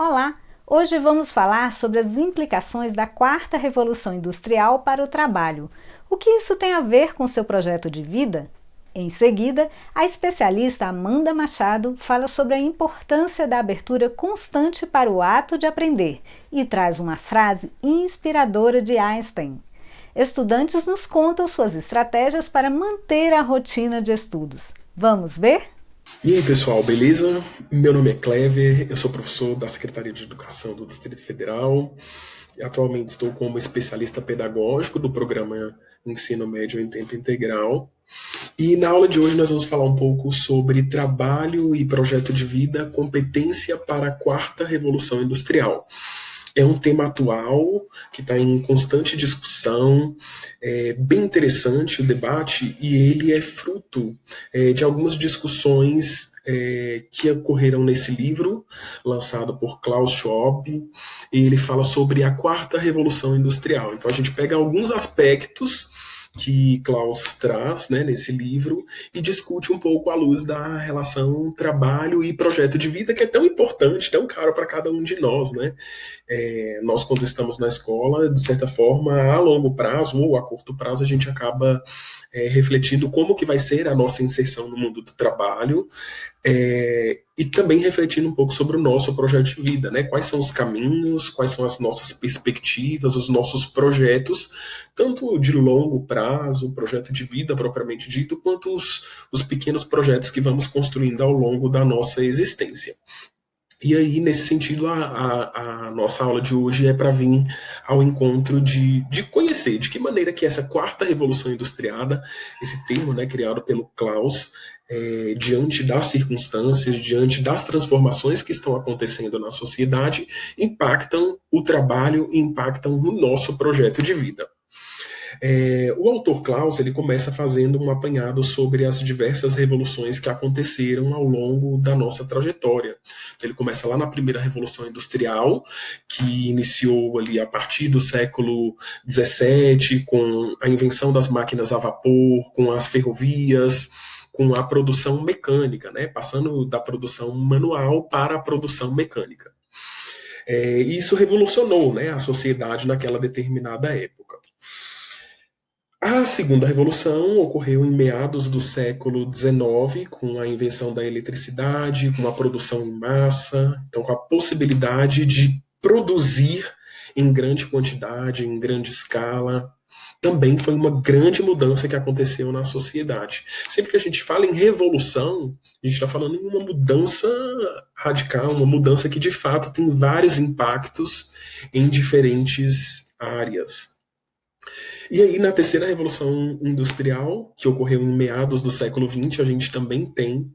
Olá! Hoje vamos falar sobre as implicações da quarta revolução industrial para o trabalho. O que isso tem a ver com seu projeto de vida? Em seguida, a especialista Amanda Machado fala sobre a importância da abertura constante para o ato de aprender e traz uma frase inspiradora de Einstein. Estudantes nos contam suas estratégias para manter a rotina de estudos. Vamos ver? E aí, pessoal, beleza? Meu nome é Clever, eu sou professor da Secretaria de Educação do Distrito Federal. Atualmente estou como especialista pedagógico do programa Ensino Médio em Tempo Integral. E na aula de hoje nós vamos falar um pouco sobre trabalho e projeto de vida, competência para a quarta revolução industrial. É um tema atual que está em constante discussão, é bem interessante o debate e ele é fruto de algumas discussões que ocorreram nesse livro, lançado por Klaus Schwab, e ele fala sobre a quarta revolução industrial. Então a gente pega alguns aspectos que Klaus traz, né, nesse livro e discute um pouco à luz da relação trabalho e projeto de vida, que é tão importante, tão caro para cada um de nós, né? Nós, quando estamos na escola, de certa forma, a longo prazo ou a curto prazo, a gente acaba refletindo como que vai ser a nossa inserção no mundo do trabalho, e também refletindo um pouco sobre o nosso projeto de vida, né? Quais são os caminhos, quais são as nossas perspectivas, os nossos projetos, tanto de longo prazo, projeto de vida propriamente dito, quanto os pequenos projetos que vamos construindo ao longo da nossa existência. E aí, nesse sentido, a nossa aula de hoje é para vir ao encontro de conhecer de que maneira que essa quarta revolução industriada, esse termo, né, criado pelo Klaus, diante das circunstâncias, diante das transformações que estão acontecendo na sociedade, impactam o trabalho e impactam o nosso projeto de vida. O autor Klaus ele começa fazendo um apanhado sobre as diversas revoluções que aconteceram ao longo da nossa trajetória. Ele começa lá na primeira revolução industrial, que iniciou ali a partir do século XVII, com a invenção das máquinas a vapor, com as ferrovias, com a produção mecânica, né? Passando da produção manual para a produção mecânica. E isso revolucionou, né, a sociedade naquela determinada época. A segunda revolução ocorreu em meados do século XIX, com a invenção da eletricidade, com a produção em massa, então com a possibilidade de produzir em grande quantidade, em grande escala. Também foi uma grande mudança que aconteceu na sociedade. Sempre que a gente fala em revolução, a gente está falando em uma mudança radical, uma mudança que de fato tem vários impactos em diferentes áreas. E aí, na terceira revolução industrial, que ocorreu em meados do século XX, a gente também tem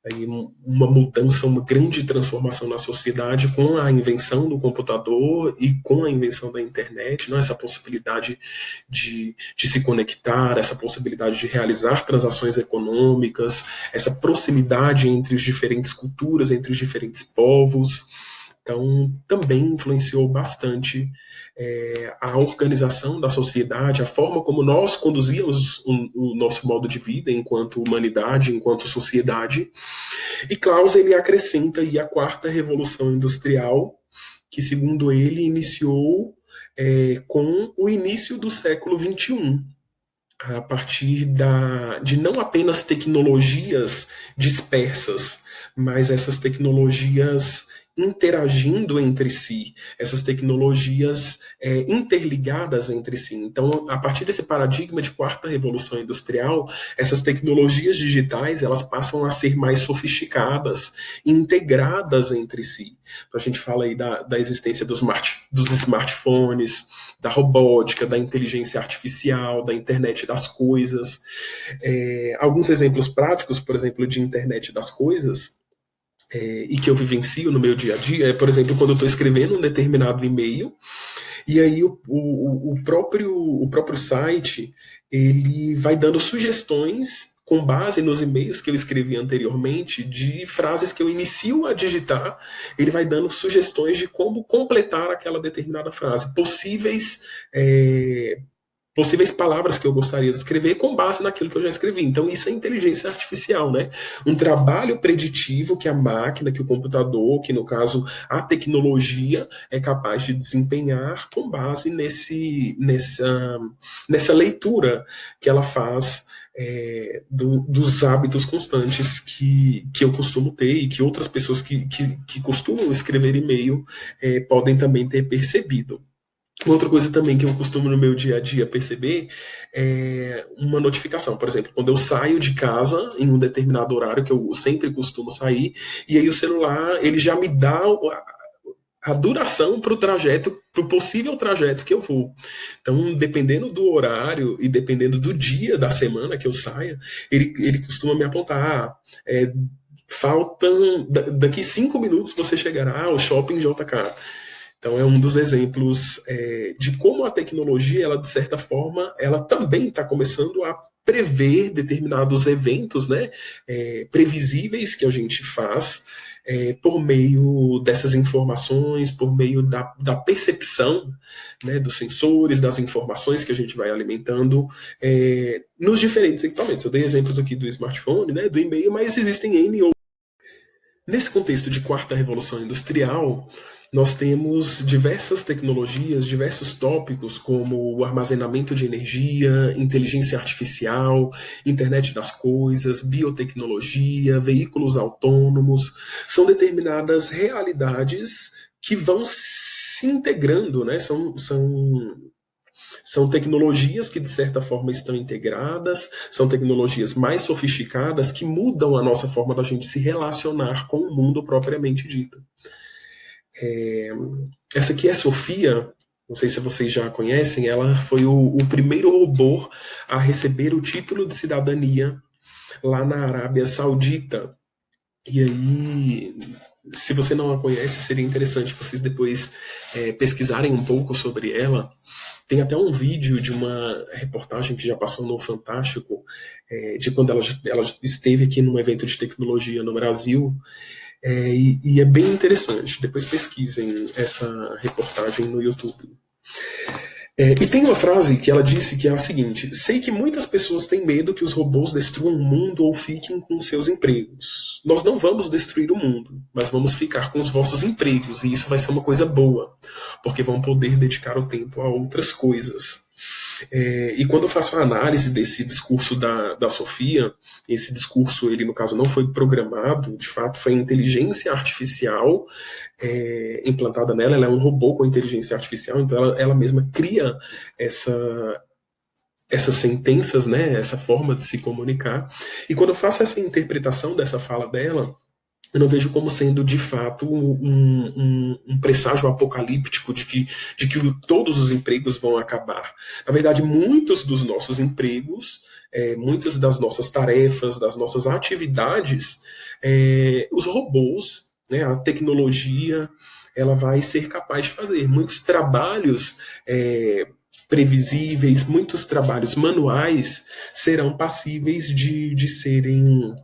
aí uma mudança, uma grande transformação na sociedade com a invenção do computador e com a invenção da internet, não? Essa possibilidade de se conectar, essa possibilidade de realizar transações econômicas, essa proximidade entre as diferentes culturas, entre os diferentes povos. Então, também influenciou bastante a organização da sociedade, a forma como nós conduzíamos o nosso modo de vida enquanto humanidade, enquanto sociedade. E Klaus ele acrescenta aí a quarta revolução industrial, que segundo ele iniciou com o início do século XXI, a partir de não apenas tecnologias dispersas, mas essas tecnologias interagindo entre si, essas tecnologias interligadas entre si. Então, a partir desse paradigma de quarta revolução industrial, essas tecnologias digitais elas passam a ser mais sofisticadas, integradas entre si. Então, a gente fala aí da existência dos smartphones, da robótica, da inteligência artificial, da internet das coisas. Alguns exemplos práticos, por exemplo, de internet das coisas, e que eu vivencio no meu dia a dia, por exemplo, quando eu estou escrevendo um determinado e-mail, e aí o próprio site ele vai dando sugestões com base nos e-mails que eu escrevi anteriormente, de frases que eu inicio a digitar, ele vai dando sugestões de como completar aquela determinada frase, possíveis possíveis palavras que eu gostaria de escrever com base naquilo que eu já escrevi. Então, isso é inteligência artificial, né? Um trabalho preditivo que a máquina, que o computador, que no caso a tecnologia é capaz de desempenhar com base nessa leitura que ela faz dos hábitos constantes que eu costumo ter e que outras pessoas que costumam escrever e-mail podem também ter percebido. Outra coisa também que eu costumo no meu dia a dia perceber é uma notificação. Por exemplo, quando eu saio de casa em um determinado horário, que eu sempre costumo sair, e aí o celular ele já me dá a duração para o trajeto, para o possível trajeto que eu vou. Então, dependendo do horário e dependendo do dia da semana que eu saia, ele costuma me apontar. Faltam. Daqui 5 minutos você chegará ao shopping JK. Então é um dos exemplos de como a tecnologia, ela de certa forma, ela também está começando a prever determinados eventos, né, previsíveis que a gente faz por meio dessas informações, por meio da percepção, né, dos sensores, das informações que a gente vai alimentando nos diferentes equipamentos. Eu dei exemplos aqui do smartphone, né, do e-mail, mas existem N outros. Nesse contexto de quarta revolução industrial, nós temos diversas tecnologias, diversos tópicos, como o armazenamento de energia, inteligência artificial, internet das coisas, biotecnologia, veículos autônomos. São determinadas realidades que vão se integrando, né? São tecnologias que, de certa forma, estão integradas, são tecnologias mais sofisticadas que mudam a nossa forma da gente se relacionar com o mundo propriamente dito. Essa aqui é Sofia, não sei se vocês já conhecem, ela foi o primeiro robô a receber o título de cidadania lá na Arábia Saudita. E aí, se você não a conhece, seria interessante vocês depois pesquisarem um pouco sobre ela. Tem até um vídeo de uma reportagem que já passou no Fantástico, de quando ela esteve aqui num evento de tecnologia no Brasil, e é bem interessante. Depois pesquisem essa reportagem no YouTube. E tem uma frase que ela disse que é a seguinte: sei que muitas pessoas têm medo que os robôs destruam o mundo ou fiquem com seus empregos. Nós não vamos destruir o mundo, mas vamos ficar com os vossos empregos, e isso vai ser uma coisa boa, porque vão poder dedicar o tempo a outras coisas. E quando eu faço a análise desse discurso da Sofia, esse discurso, ele no caso não foi programado, de fato foi inteligência artificial implantada nela, ela é um robô com inteligência artificial, então ela mesma cria essas sentenças, né, essa forma de se comunicar, e quando eu faço essa interpretação dessa fala dela, eu não vejo como sendo, de fato, um presságio apocalíptico de que todos os empregos vão acabar. Na verdade, muitos dos nossos empregos, muitas das nossas tarefas, das nossas atividades, os robôs, né, a tecnologia, ela vai ser capaz de fazer. Muitos trabalhos previsíveis, muitos trabalhos manuais serão passíveis de serem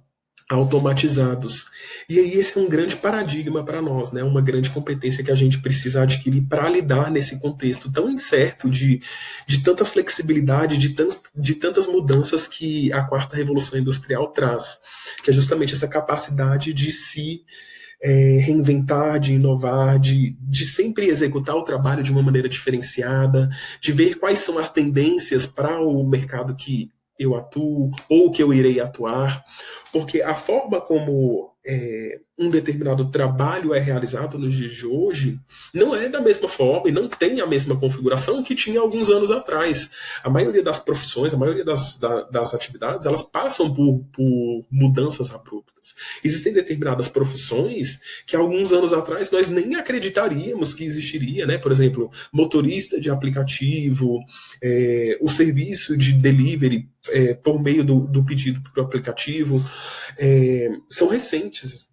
automatizados. E aí esse é um grande paradigma para nós, né? Uma grande competência que a gente precisa adquirir para lidar nesse contexto tão incerto de tanta flexibilidade, de tantas mudanças que a quarta revolução industrial traz, que é justamente essa capacidade de se reinventar, de inovar, de sempre executar o trabalho de uma maneira diferenciada, de ver quais são as tendências para o mercado que eu atuo ou que eu irei atuar, porque a forma como um determinado trabalho é realizado nos dias de hoje não é da mesma forma e não tem a mesma configuração que tinha alguns anos atrás. A maioria das profissões, a maioria das atividades, elas passam por mudanças abruptas. Existem determinadas profissões que alguns anos atrás nós nem acreditaríamos que existiria, né? Por exemplo, motorista de aplicativo, o serviço de delivery por meio do pedido para o aplicativo, são recentes,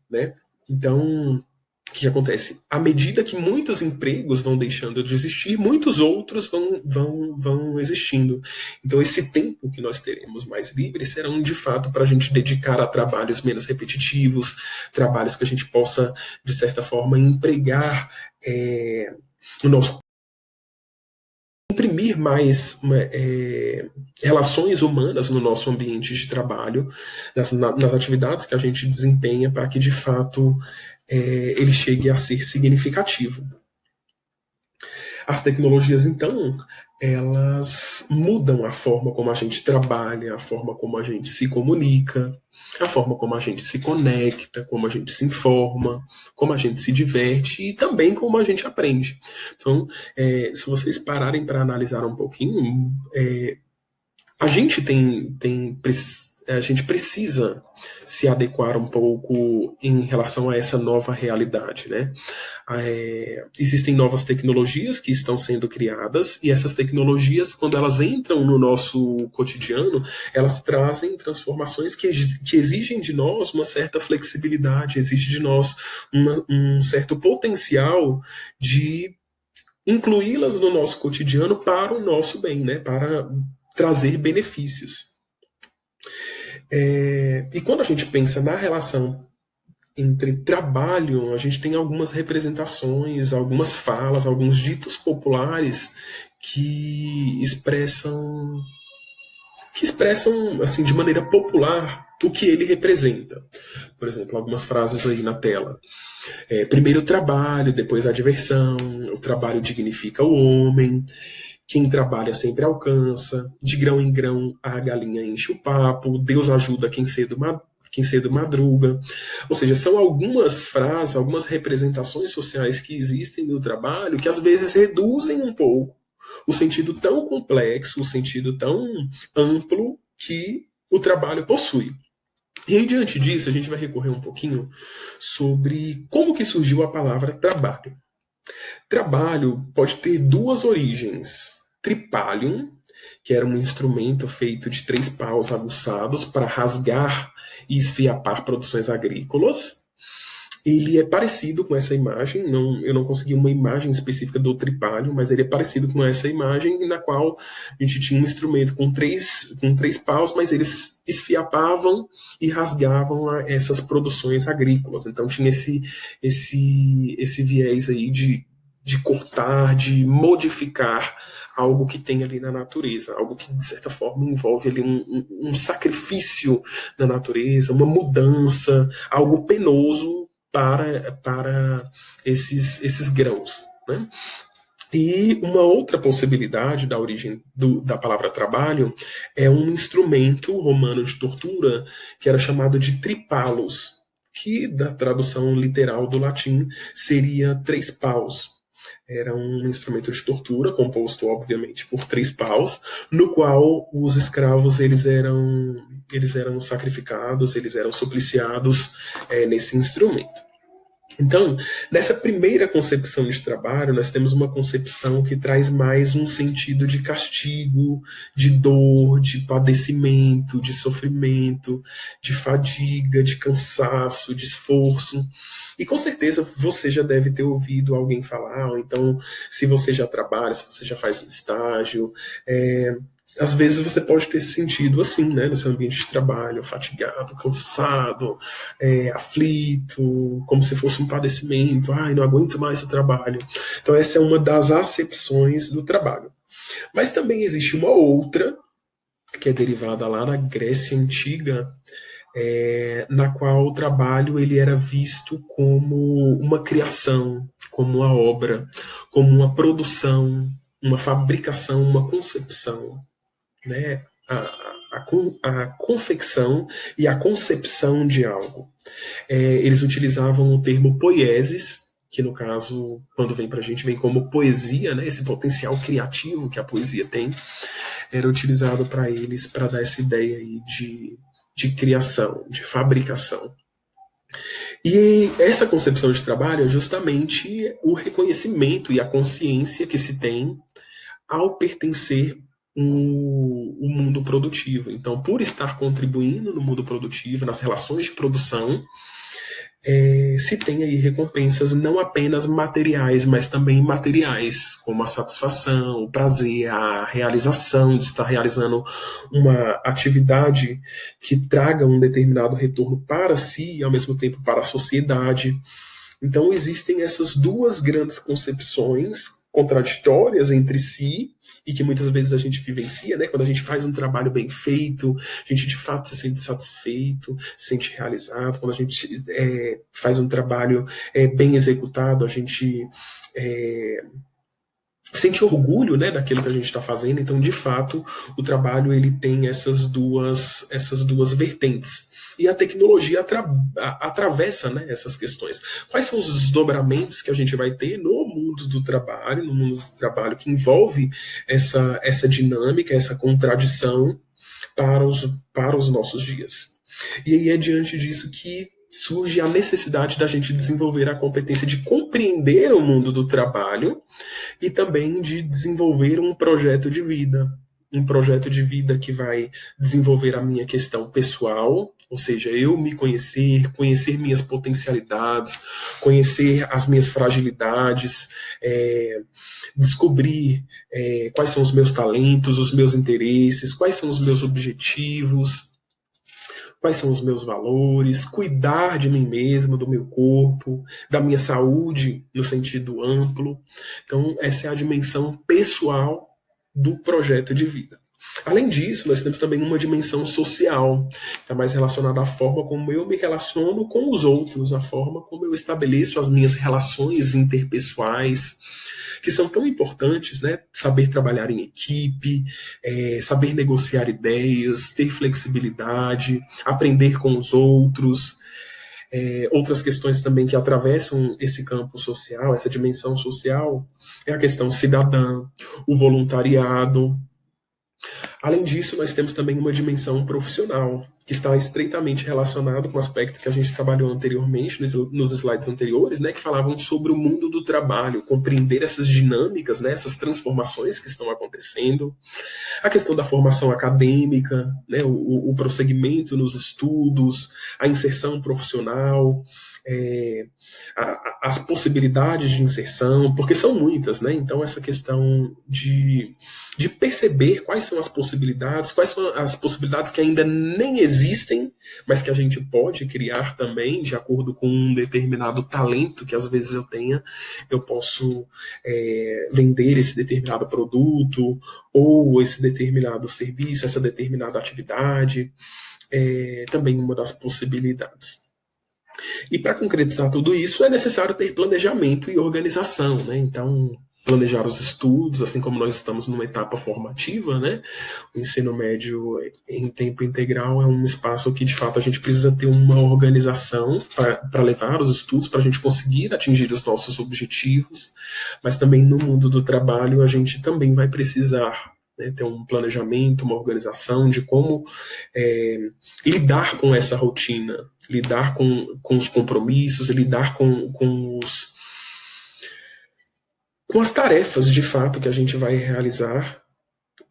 né? Então, o que acontece? À medida que muitos empregos vão deixando de existir, muitos outros vão existindo. Então, esse tempo que nós teremos mais livre serão, de fato, para a gente dedicar a trabalhos menos repetitivos, trabalhos que a gente possa, de certa forma, empregar o nosso imprimir mais relações humanas no nosso ambiente de trabalho, nas atividades que a gente desempenha, para que de fato ele chegue a ser significativo. As tecnologias, então, elas mudam a forma como a gente trabalha, a forma como a gente se comunica, a forma como a gente se conecta, como a gente se informa, como a gente se diverte e também como a gente aprende. Então, se vocês pararem para analisar um pouquinho, a gente a gente precisa se adequar um pouco em relação a essa nova realidade, né? Existem novas tecnologias que estão sendo criadas e essas tecnologias, quando elas entram no nosso cotidiano, elas trazem transformações que exigem de nós uma certa flexibilidade, exige de nós um certo potencial de incluí-las no nosso cotidiano para o nosso bem, né? Para trazer benefícios. E quando a gente pensa na relação entre trabalho, a gente tem algumas representações, algumas falas, alguns ditos populares que expressam assim de maneira popular o que ele representa. Por exemplo, algumas frases aí na tela. Primeiro o trabalho, depois a diversão, o trabalho dignifica o homem, quem trabalha sempre alcança, de grão em grão a galinha enche o papo, Deus ajuda quem cedo madruga. Ou seja, são algumas frases, algumas representações sociais que existem no trabalho que às vezes reduzem um pouco o sentido tão complexo, o sentido tão amplo que o trabalho possui. E aí, diante disso, a gente vai recorrer um pouquinho sobre como que surgiu a palavra trabalho. Trabalho pode ter duas origens. Tripalium, que era um instrumento feito de 3 paus aguçados para rasgar e esfiapar produções agrícolas. Ele é parecido com essa imagem, eu não consegui uma imagem específica do tripalium, mas ele é parecido com essa imagem, na qual a gente tinha um instrumento com três paus, mas eles esfiapavam e rasgavam essas produções agrícolas. Então tinha esse viés aí de cortar, de modificar algo que tem ali na natureza, algo que de certa forma envolve ali um sacrifício na natureza, uma mudança, algo penoso para esses grãos, né? E uma outra possibilidade da origem da palavra trabalho é um instrumento romano de tortura que era chamado de tripalos, que da tradução literal do latim seria 3 paus. Era um instrumento de tortura, composto, obviamente, por 3 paus, no qual os escravos eles eram sacrificados, eles eram supliciados nesse instrumento. Então, nessa primeira concepção de trabalho, nós temos uma concepção que traz mais um sentido de castigo, de dor, de padecimento, de sofrimento, de fadiga, de cansaço, de esforço. E com certeza você já deve ter ouvido alguém falar, ou então, se você já trabalha, se você já faz um estágio, às vezes você pode ter se sentido assim, né, no seu ambiente de trabalho, fatigado, cansado, aflito, como se fosse um padecimento, não aguento mais o trabalho. Então essa é uma das acepções do trabalho. Mas também existe uma outra, que é derivada lá na Grécia Antiga, na qual o trabalho ele era visto como uma criação, como uma obra, como uma produção, uma fabricação, uma concepção, né? A confecção e a concepção de algo. Eles utilizavam o termo poiesis, que no caso, quando vem para a gente, vem como poesia, né? Esse potencial criativo que a poesia tem, era utilizado para eles para dar essa ideia aí de criação, de fabricação. E essa concepção de trabalho é justamente o reconhecimento e a consciência que se tem ao pertencer o mundo produtivo. Então, por estar contribuindo no mundo produtivo, nas relações de produção, se tem aí recompensas não apenas materiais, mas também imateriais, como a satisfação, o prazer, a realização de estar realizando uma atividade que traga um determinado retorno para si e, ao mesmo tempo, para a sociedade. Então, existem essas duas grandes concepções contraditórias entre si e que muitas vezes a gente vivencia, né? Quando a gente faz um trabalho bem feito, a gente de fato se sente satisfeito, se sente realizado. Quando a gente faz um trabalho bem executado, a gente sente orgulho, né, daquilo que a gente está fazendo. Então, de fato, o trabalho ele tem essas duas vertentes. E a tecnologia atravessa, né, essas questões. Quais são os desdobramentos que a gente vai ter no mundo do trabalho, que envolve essa dinâmica, essa contradição para os nossos dias? E aí é diante disso que surge a necessidade da gente desenvolver a competência de compreender o mundo do trabalho e também de desenvolver um projeto de vida. Um projeto de vida que vai desenvolver a minha questão pessoal, ou seja, eu me conhecer, conhecer minhas potencialidades, conhecer as minhas fragilidades, descobrir quais são os meus talentos, os meus interesses, quais são os meus objetivos, quais são os meus valores, cuidar de mim mesmo, do meu corpo, da minha saúde no sentido amplo. Então, essa é a dimensão pessoal do projeto de vida. Além disso, nós temos também uma dimensão social, que está mais relacionada à forma como eu me relaciono com os outros, a forma como eu estabeleço as minhas relações interpessoais, que são tão importantes, né? Saber trabalhar em equipe, saber negociar ideias, ter flexibilidade, aprender com os outros. Outras questões também que atravessam esse campo social, essa dimensão social, é a questão cidadã, o voluntariado. Além disso, nós temos também uma dimensão profissional, que está estreitamente relacionado com o aspecto que a gente trabalhou anteriormente, nos slides anteriores, né, que falavam sobre o mundo do trabalho, compreender essas dinâmicas, né, essas transformações que estão acontecendo, a questão da formação acadêmica, né, o prosseguimento nos estudos, a inserção profissional, as possibilidades de inserção, porque são muitas, né? Então essa questão de perceber quais são as possibilidades que ainda nem existem, mas que a gente pode criar também, de acordo com um determinado talento que às vezes eu tenha, eu posso vender esse determinado produto, ou esse determinado serviço, essa determinada atividade, também uma das possibilidades. E para concretizar tudo isso, é necessário ter planejamento e organização, né? Então, planejar os estudos, assim como nós estamos numa etapa formativa, né? O ensino médio em tempo integral é um espaço que, de fato, a gente precisa ter uma organização para levar os estudos, para a gente conseguir atingir os nossos objetivos, mas também no mundo do trabalho a gente também vai precisar, né, ter um planejamento, uma organização de como lidar com essa rotina, lidar com os compromissos, lidar com as tarefas de fato que a gente vai realizar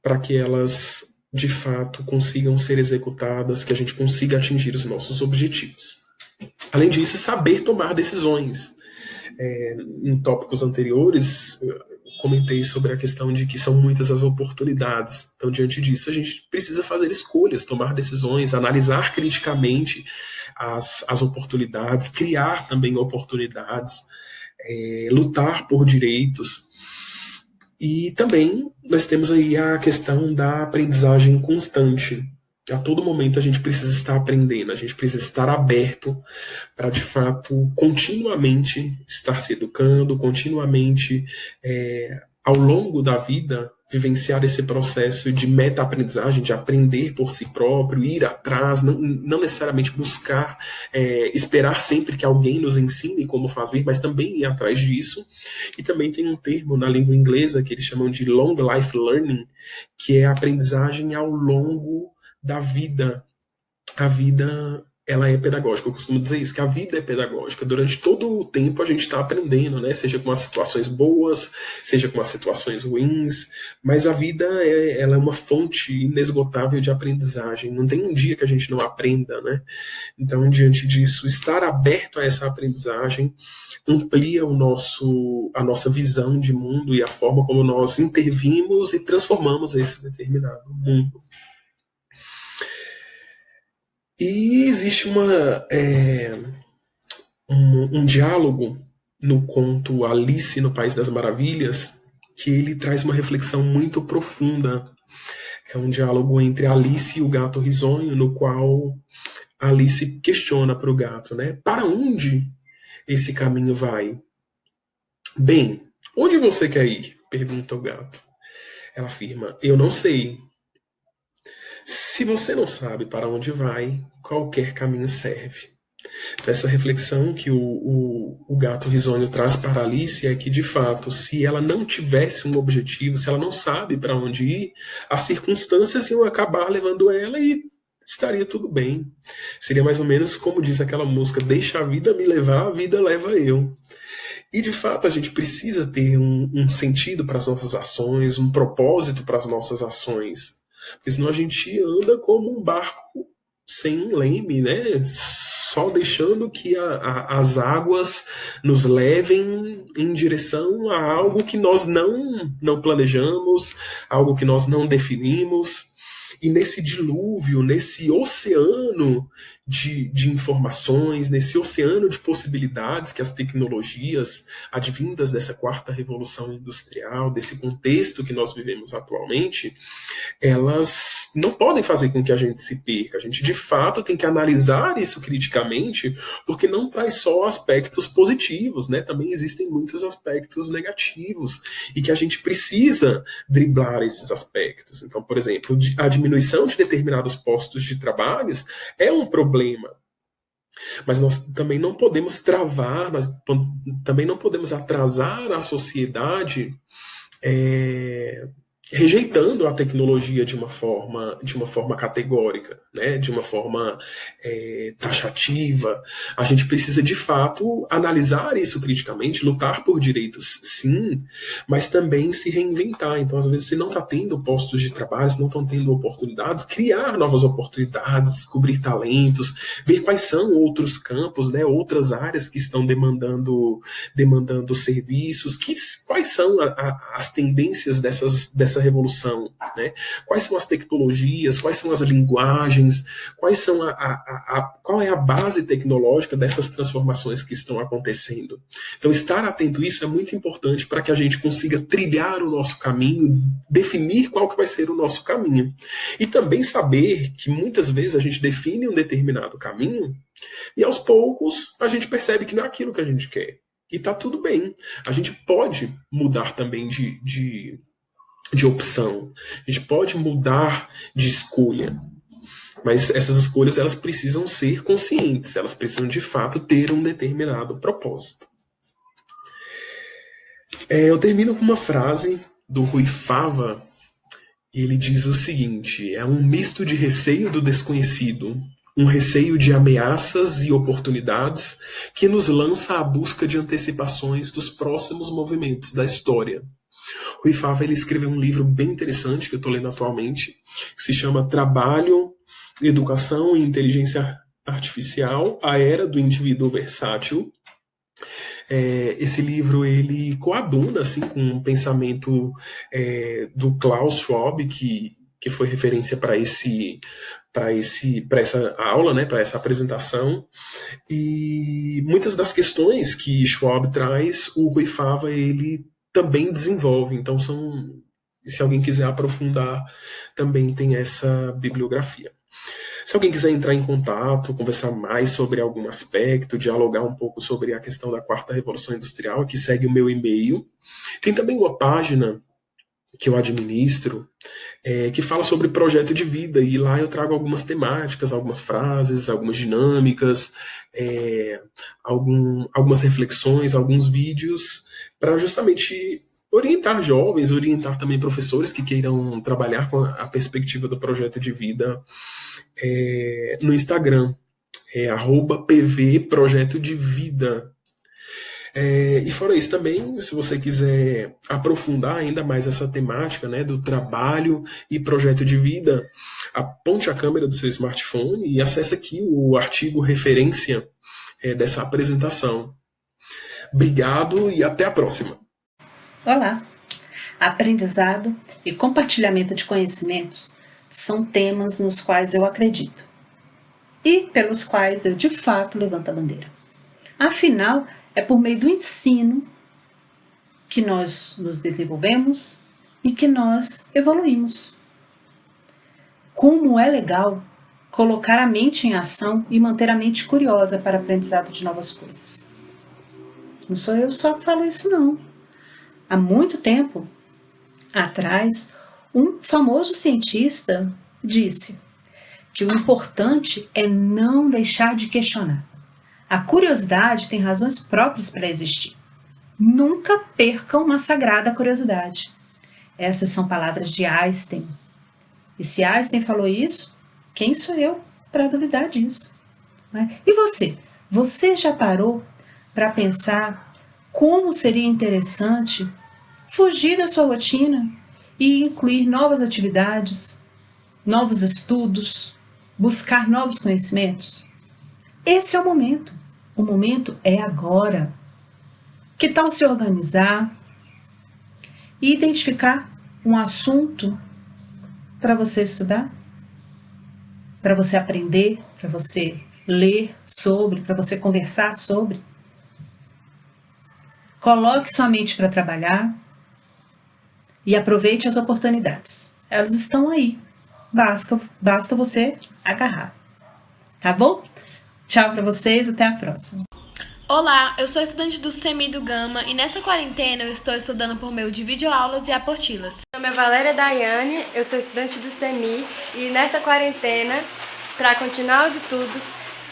para que elas de fato consigam ser executadas, que a gente consiga atingir os nossos objetivos. Além disso, saber tomar decisões. Em tópicos anteriores, comentei sobre a questão de que são muitas as oportunidades. Então, diante disso, a gente precisa fazer escolhas, tomar decisões, analisar criticamente as oportunidades, criar também oportunidades, lutar por direitos. E também nós temos aí a questão da aprendizagem constante. A todo momento a gente precisa estar aprendendo, a gente precisa estar aberto para, de fato, continuamente estar se educando, continuamente, ao longo da vida, vivenciar esse processo de meta-aprendizagem, de aprender por si próprio, ir atrás, não necessariamente buscar, esperar sempre que alguém nos ensine como fazer, mas também ir atrás disso. E também tem um termo na língua inglesa que eles chamam de long life learning, que é a aprendizagem ao longo da vida. A vida, ela é pedagógica. Eu costumo dizer isso, que a vida é pedagógica. Durante todo o tempo a gente está aprendendo, né? Seja com as situações boas, seja com as situações ruins, mas a vida ela é uma fonte inesgotável de aprendizagem. Não tem um dia que a gente não aprenda, né? Então, diante disso, estar aberto a essa aprendizagem amplia a nossa visão de mundo e a forma como nós intervimos e transformamos esse determinado mundo. E existe um diálogo no conto Alice no País das Maravilhas, que ele traz uma reflexão muito profunda. É um diálogo entre Alice e o gato risonho, no qual Alice questiona para o gato, né? Para onde esse caminho vai? Bem, onde você quer ir? Pergunta o gato. Ela afirma, eu não sei. Se você não sabe para onde vai, qualquer caminho serve. Então, essa reflexão que o gato risonho traz para Alice é que, de fato, se ela não tivesse um objetivo, se ela não sabe para onde ir, as circunstâncias iam acabar levando ela e estaria tudo bem. Seria mais ou menos como diz aquela música, deixa a vida me levar, a vida leva eu. E, de fato, a gente precisa ter um sentido para as nossas ações, um propósito para as nossas ações. Porque senão a gente anda como um barco sem um leme, né? Só deixando que as águas nos levem em direção a algo que nós não planejamos, algo que nós não definimos. E nesse dilúvio, nesse oceano de informações, nesse oceano de possibilidades que as tecnologias advindas dessa quarta revolução industrial, desse contexto que nós vivemos atualmente, elas não podem fazer com que a gente se perca. A gente, de fato, tem que analisar isso criticamente, porque não traz só aspectos positivos, né? Também existem muitos aspectos negativos e que a gente precisa driblar esses aspectos. Então, por exemplo, a diminuição de determinados postos de trabalho é um problema. Mas nós também não podemos travar, nós também não podemos atrasar a sociedade rejeitando a tecnologia de uma forma categórica, né? De uma forma taxativa. A gente precisa, de fato, analisar isso criticamente, lutar por direitos, sim, mas também se reinventar. Então, às vezes, se não está tendo postos de trabalho, se não estão tendo oportunidades, criar novas oportunidades, descobrir talentos, ver quais são outros campos, né? Outras áreas que estão demandando serviços, quais são as tendências dessa revolução, né? Quais são as tecnologias, quais são as linguagens, qual é a base tecnológica dessas transformações que estão acontecendo. Então, estar atento a isso é muito importante para que a gente consiga trilhar o nosso caminho, definir qual que vai ser o nosso caminho. E também saber que muitas vezes a gente define um determinado caminho e aos poucos a gente percebe que não é aquilo que a gente quer. E tá tudo bem. A gente pode mudar também de opção. A gente pode mudar de escolha. Mas essas escolhas elas precisam ser conscientes. Elas precisam, de fato, ter um determinado propósito. Eu termino com uma frase do Rui Fava. Ele diz o seguinte: é um misto de receio do desconhecido, um receio de ameaças e oportunidades que nos lança à busca de antecipações dos próximos movimentos da história. Rui Fava ele escreveu um livro bem interessante que eu estou lendo atualmente, que se chama Trabalho, Educação e Inteligência Artificial, a Era do Indivíduo Versátil. Esse livro ele coaduna assim, com um pensamento do Klaus Schwab, que foi referência para essa aula, né, para essa apresentação. E muitas das questões que Schwab traz, o Rui Fava ele também desenvolve. Então, se alguém quiser aprofundar, também tem essa bibliografia. Se alguém quiser entrar em contato, conversar mais sobre algum aspecto, dialogar um pouco sobre a questão da quarta revolução industrial, aqui segue o meu e-mail. Tem também uma página que eu administro, que fala sobre projeto de vida, e lá eu trago algumas temáticas, algumas frases, algumas dinâmicas, algumas reflexões, alguns vídeos, para justamente orientar jovens, orientar também professores que queiram trabalhar com a perspectiva do projeto de vida no Instagram, @pv Projeto de Vida. E fora isso também, se você quiser aprofundar ainda mais essa temática, né, do trabalho e projeto de vida, aponte a câmera do seu smartphone e acesse aqui o artigo referência dessa apresentação. Obrigado e até a próxima. Olá! Aprendizado e compartilhamento de conhecimentos são temas nos quais eu acredito e pelos quais eu de fato levanto a bandeira. Afinal, é por meio do ensino que nós nos desenvolvemos e que nós evoluímos. Como é legal colocar a mente em ação e manter a mente curiosa para o aprendizado de novas coisas. Não sou eu só que falo isso, não. Há muito tempo atrás, um famoso cientista disse que o importante é não deixar de questionar. A curiosidade tem razões próprias para existir. Nunca percam uma sagrada curiosidade. Essas são palavras de Einstein. E se Einstein falou isso, quem sou eu para duvidar disso? Né? E você? Você já parou para pensar como seria interessante fugir da sua rotina e incluir novas atividades, novos estudos, buscar novos conhecimentos? Esse é o momento. O momento é agora. Que tal se organizar e identificar um assunto para você estudar? Para você aprender, para você ler sobre, para você conversar sobre? Coloque sua mente para trabalhar e aproveite as oportunidades. Elas estão aí. Basta você agarrar. Tá bom? Tchau para vocês, até a próxima. Olá, eu sou estudante do SEMI do Gama e nessa quarentena eu estou estudando por meio de videoaulas e apostilas. Meu nome é Valéria Daiane, eu sou estudante do SEMI e nessa quarentena, para continuar os estudos,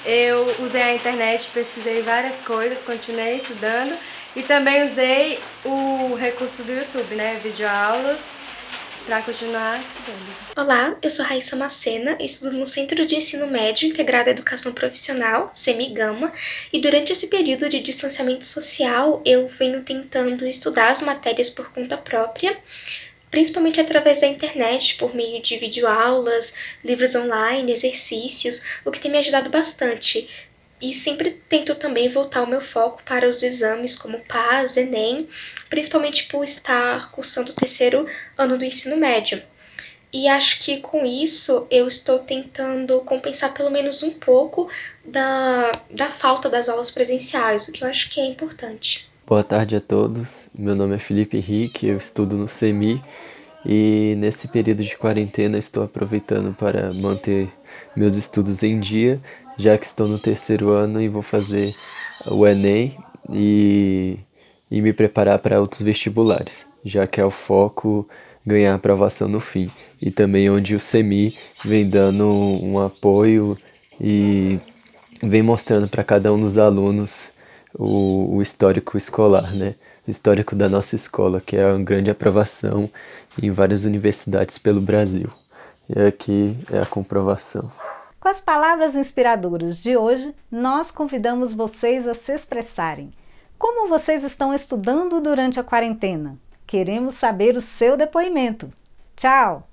eu usei a internet, pesquisei várias coisas, continuei estudando e também usei o recurso do YouTube, né, videoaulas, para continuar estudando. Olá, eu sou Raíssa Macena, estudo no Centro de Ensino Médio Integrado à Educação Profissional, SEMI-Gama, e durante esse período de distanciamento social eu venho tentando estudar as matérias por conta própria, principalmente através da internet, por meio de videoaulas, livros online, exercícios, o que tem me ajudado bastante. E sempre tento também voltar o meu foco para os exames como PAS, Enem, principalmente por estar cursando o 3º ano do ensino médio. E acho que com isso eu estou tentando compensar pelo menos um pouco da falta das aulas presenciais, o que eu acho que é importante. Boa tarde a todos, meu nome é Felipe Henrique, eu estudo no SEMI e nesse período de quarentena estou aproveitando para manter meus estudos em dia, já que estou no 3º ano e vou fazer o Enem e me preparar para outros vestibulares, já que é o foco ganhar aprovação no fim. E também onde o SEMI vem dando um apoio e vem mostrando para cada um dos alunos o histórico escolar, né? O histórico da nossa escola, que é uma grande aprovação em várias universidades pelo Brasil. E aqui é a comprovação. Com as palavras inspiradoras de hoje, nós convidamos vocês a se expressarem. Como vocês estão estudando durante a quarentena? Queremos saber o seu depoimento. Tchau!